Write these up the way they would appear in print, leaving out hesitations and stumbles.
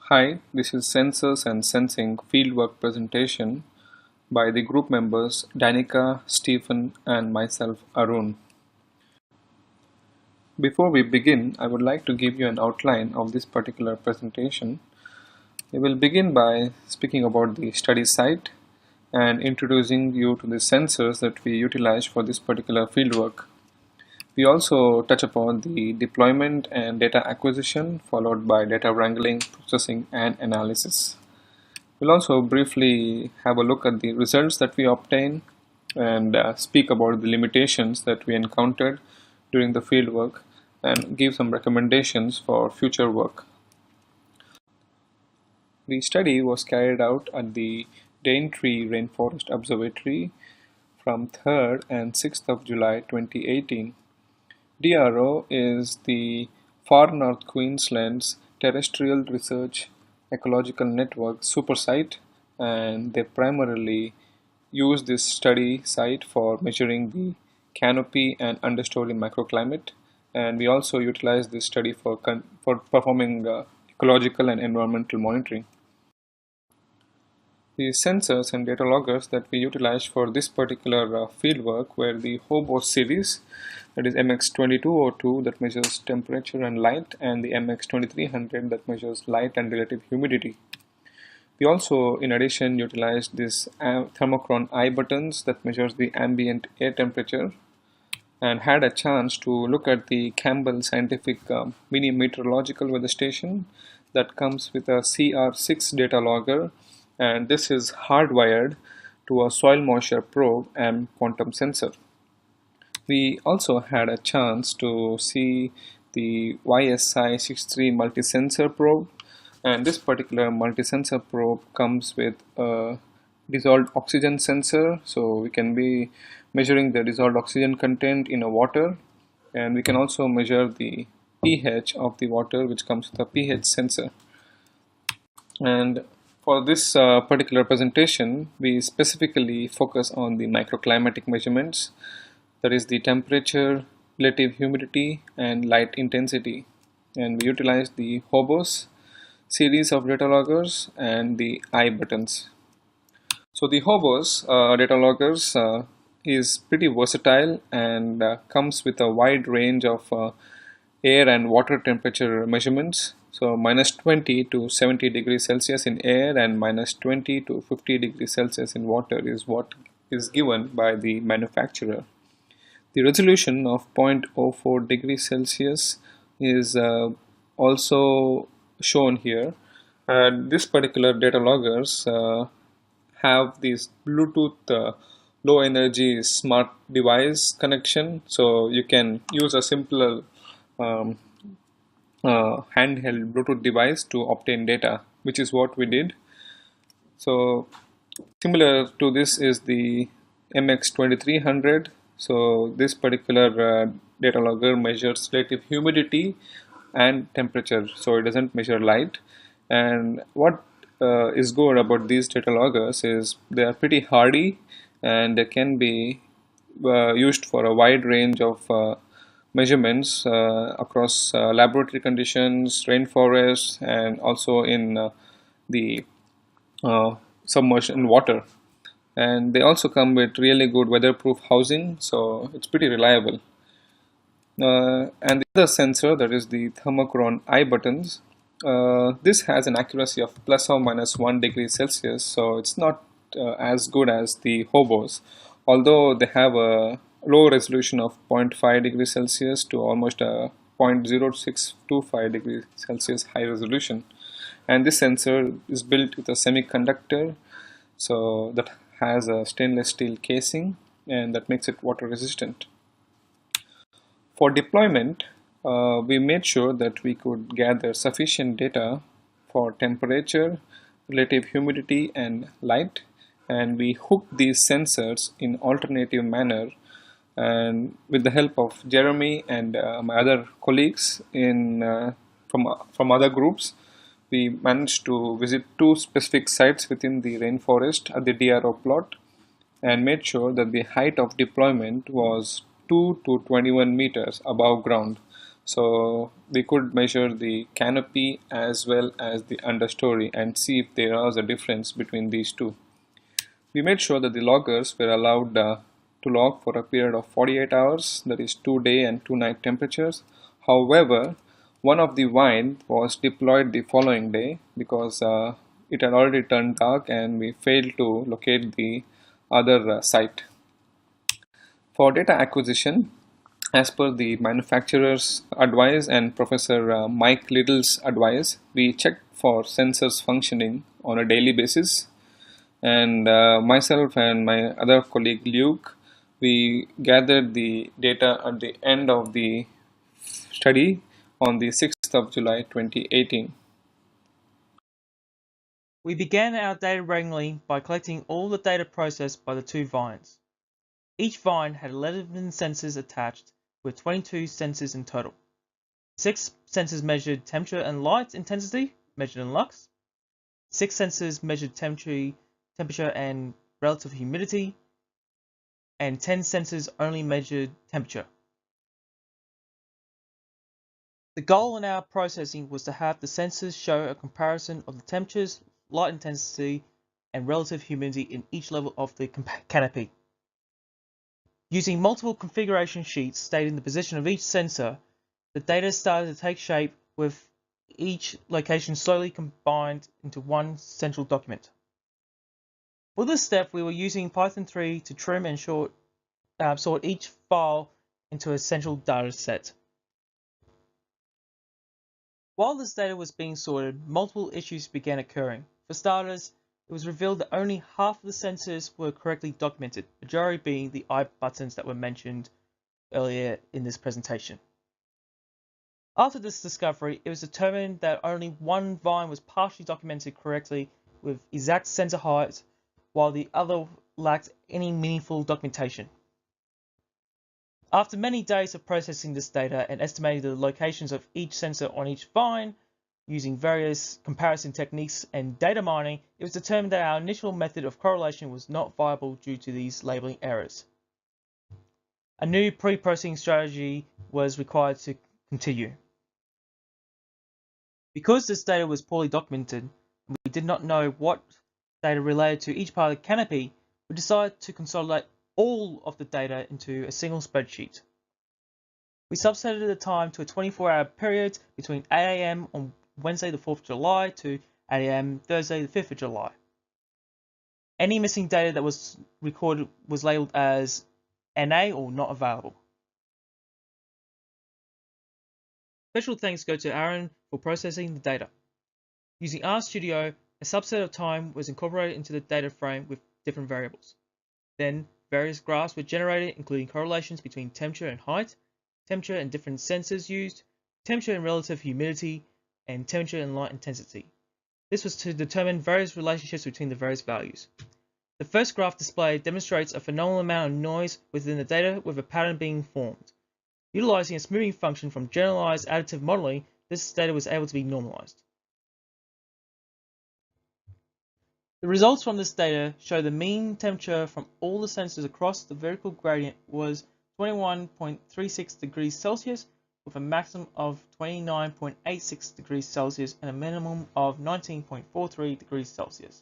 Hi, this is Sensors and Sensing Fieldwork presentation by the group members Danica, Stephen, and myself, Arun. Before we begin, I would like to give you an outline of this particular presentation. We will begin by speaking about the study site and introducing you to the sensors that we utilize for this particular fieldwork. We also touch upon the deployment and data acquisition, followed by data wrangling, processing, and analysis. We'll also briefly have a look at the results that we obtain and speak about the limitations that we encountered during the field work and give some recommendations for future work. The study was carried out at the Daintree Rainforest Observatory from 3rd and 6th of July 2018. DRO is the Far North Queensland's Terrestrial Research Ecological Network supersite, and they primarily use this study site for measuring the canopy and understory microclimate, and we also utilize this study for performing ecological and environmental monitoring. The sensors and data loggers that we utilized for this particular fieldwork were the HOBO series, that is MX2202 that measures temperature and light, and the MX2300 that measures light and relative humidity. We also, in addition, utilized this thermochron eye buttons that measures the ambient air temperature, and had a chance to look at the Campbell Scientific Mini Meteorological Weather Station that comes with a CR6 data logger, and this is hardwired to a soil moisture probe and quantum sensor. We also had a chance to see the YSI63 multi-sensor probe, and this particular multi-sensor probe comes with a dissolved oxygen sensor, so we can be measuring the dissolved oxygen content in a water, and we can also measure the pH of the water, which comes with a pH sensor. And for this particular presentation, we specifically focus on the microclimatic measurements, that is the temperature, relative humidity, and light intensity. And we utilize the HOBOs series of data loggers and the eye buttons. So the HOBOs data loggers is pretty versatile and comes with a wide range of air and water temperature measurements. So minus 20 to 70 degrees Celsius in air and minus 20 to 50 degrees Celsius in water is what is given by the manufacturer. The resolution of 0.04 degrees Celsius is also shown here. And this particular data loggers have this Bluetooth low energy smart device connection, so you can use a simpler handheld Bluetooth device to obtain data, which is what we did. So similar to this is the MX2300. So this particular data logger measures relative humidity and temperature, so it doesn't measure light. And what is good about these data loggers is they are pretty hardy and they can be used for a wide range of measurements across laboratory conditions, rainforests, and also in the submersion water. And they also come with really good weatherproof housing, so it's pretty reliable. And the other sensor, that is the thermochron eye buttons, this has an accuracy of plus or minus 1 degree Celsius, so it's not as good as the HOBOs, although they have a low resolution of 0.5 degrees Celsius to almost a 0.0625 degrees Celsius high resolution. And this sensor is built with a semiconductor, so that has a stainless steel casing, and that makes it water resistant. For deployment, we made sure that we could gather sufficient data for temperature, relative humidity, and light, and we hooked these sensors in alternative manner, and with the help of Jeremy and my other colleagues from other groups, we managed to visit two specific sites within the rainforest at the DRO plot and made sure that the height of deployment was 2 to 21 meters above ground. So we could measure the canopy as well as the understory and see if there was a difference between these two. We made sure that the loggers were allowed to log for a period of 48 hours, that is 2 day and 2 night temperatures. However, one of the vine was deployed the following day because it had already turned dark and we failed to locate the other site. For data acquisition, as per the manufacturer's advice and Professor Mike Little's advice, we checked for sensors functioning on a daily basis. And myself and my other colleague Luke, we gathered the data at the end of the study on the 6th of July 2018. We began our data wrangling by collecting all the data processed by the two vines. Each vine had 11 sensors attached, with 22 sensors in total. 6 sensors measured temperature and light intensity, measured in lux. 6 sensors measured temperature and relative humidity, and 10 sensors only measured temperature. The goal in our processing was to have the sensors show a comparison of the temperatures, light intensity, and relative humidity in each level of the canopy. Using multiple configuration sheets stating the position of each sensor, the data started to take shape with each location slowly combined into one central document. For this step, we were using Python 3 to trim and sort each file into a central data set. While this data was being sorted, multiple issues began occurring. For starters, it was revealed that only half of the sensors were correctly documented, majority being the I buttons that were mentioned earlier in this presentation. After this discovery, it was determined that only one vine was partially documented correctly with exact sensor height, while the other lacked any meaningful documentation. After many days of processing this data and estimating the locations of each sensor on each vine, using various comparison techniques and data mining, it was determined that our initial method of correlation was not viable due to these labeling errors. A new pre-processing strategy was required to continue. Because this data was poorly documented, and we did not know what data related to each part of the canopy, we decided to consolidate all of the data into a single spreadsheet. We subsetted the time to a 24-hour period between 8 AM on Wednesday the 4th of July to 8 AM Thursday the 5th of July. Any missing data that was recorded was labeled as NA or not available. Special thanks go to Arun for processing the data. Using RStudio, a subset of time was incorporated into the data frame with different variables. Then, various graphs were generated, including correlations between temperature and height, temperature and different sensors used, temperature and relative humidity, and temperature and light intensity. This was to determine various relationships between the various values. The first graph displayed demonstrates a phenomenal amount of noise within the data with a pattern being formed. Utilizing a smoothing function from generalized additive modeling, this data was able to be normalized. The results from this data show the mean temperature from all the sensors across the vertical gradient was 21.36 degrees Celsius with a maximum of 29.86 degrees Celsius and a minimum of 19.43 degrees Celsius.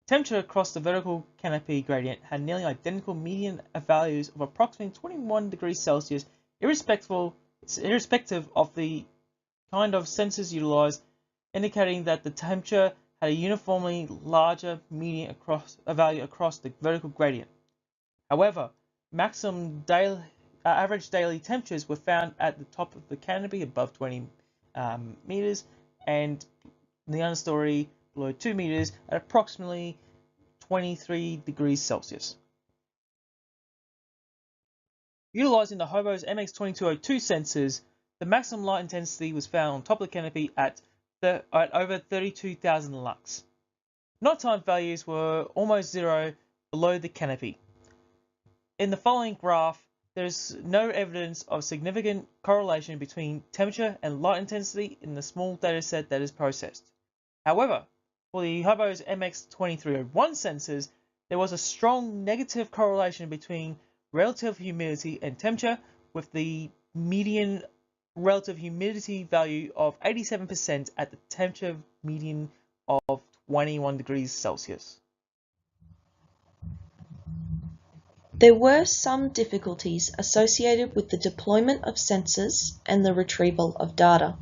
Temperature across the vertical canopy gradient had nearly identical median values of approximately 21 degrees Celsius irrespective of the kind of sensors utilized, indicating that the temperature had a uniformly larger median value across the vertical gradient. However, maximum average daily temperatures were found at the top of the canopy above 20 meters and the understory below 2 meters at approximately 23 degrees Celsius. Utilizing the Hobo's MX2202 sensors, the maximum light intensity was found on top of the canopy at over 32,000 lux. Nighttime values were almost zero below the canopy. In the following graph, there is no evidence of significant correlation between temperature and light intensity in the small dataset that is processed. However, for the Hobo's MX2301 sensors, there was a strong negative correlation between relative humidity and temperature, with the median relative humidity value of 87% at the temperature median of 21 degrees Celsius. There were some difficulties associated with the deployment of sensors and the retrieval of data.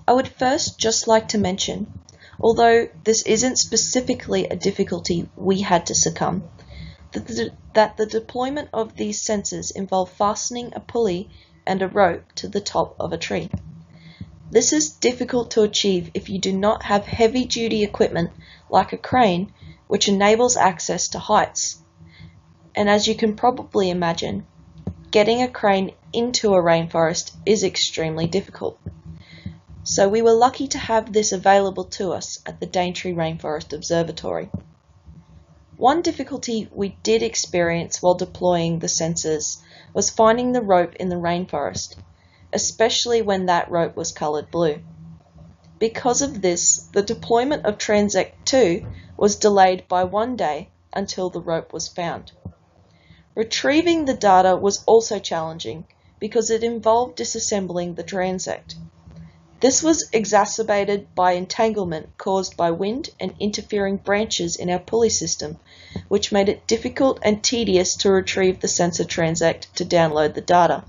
I would first just like to mention, although this isn't specifically a difficulty we had to succumb, that the deployment of these sensors involved fastening a pulley and a rope to the top of a tree. This is difficult to achieve if you do not have heavy-duty equipment like a crane, which enables access to heights. And as you can probably imagine, getting a crane into a rainforest is extremely difficult. So we were lucky to have this available to us at the Daintree Rainforest Observatory. One difficulty we did experience while deploying the sensors was finding the rope in the rainforest, especially when that rope was coloured blue. Because of this, the deployment of Transect 2 was delayed by 1 day until the rope was found. Retrieving the data was also challenging because it involved disassembling the transect. This was exacerbated by entanglement caused by wind and interfering branches in our pulley system, which made it difficult and tedious to retrieve the sensor transect to download the data.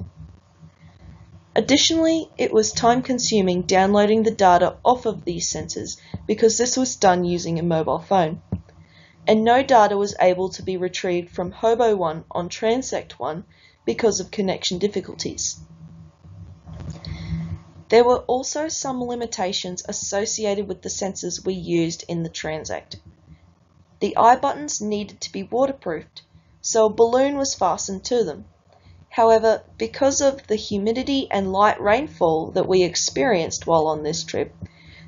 Additionally, it was time-consuming downloading the data off of these sensors because this was done using a mobile phone, and no data was able to be retrieved from Hobo 1 on Transect 1 because of connection difficulties. There were also some limitations associated with the sensors we used in the Transect. The eye buttons needed to be waterproofed, so a balloon was fastened to them. However, because of the humidity and light rainfall that we experienced while on this trip,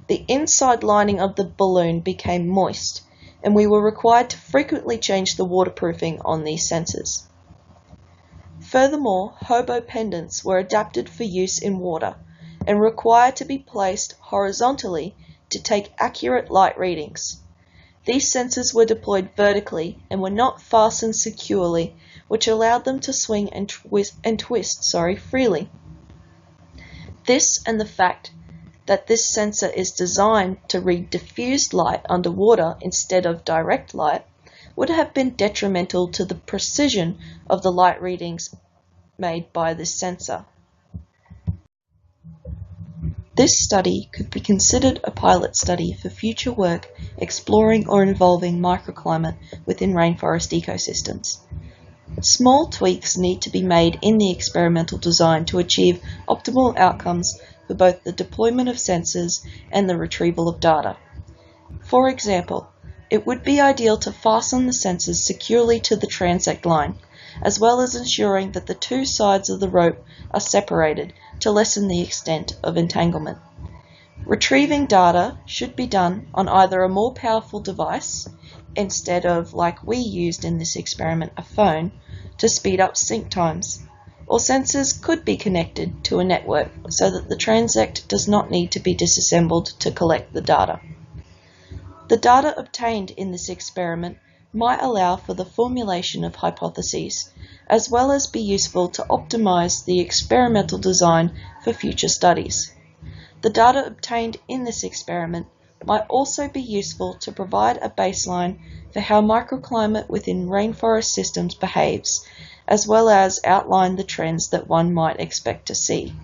the inside lining of the balloon became moist, and we were required to frequently change the waterproofing on these sensors. Furthermore, hobo pendants were adapted for use in water and required to be placed horizontally to take accurate light readings. These sensors were deployed vertically and were not fastened securely, which allowed them to swing and twist freely. This and the fact that this sensor is designed to read diffused light underwater instead of direct light would have been detrimental to the precision of the light readings made by this sensor. This study could be considered a pilot study for future work exploring or involving microclimate within rainforest ecosystems. Small tweaks need to be made in the experimental design to achieve optimal outcomes for both the deployment of sensors and the retrieval of data. For example, it would be ideal to fasten the sensors securely to the transect line, as well as ensuring that the two sides of the rope are separated to lessen the extent of entanglement. Retrieving data should be done on either a more powerful device, instead of, like we used in this experiment, a phone, to speed up sync times, or sensors could be connected to a network so that the transect does not need to be disassembled to collect the data. The data obtained in this experiment might allow for the formulation of hypotheses, as well as be useful to optimize the experimental design for future studies. The data obtained in this experiment might also be useful to provide a baseline for how microclimate within rainforest systems behaves, as well as outline the trends that one might expect to see.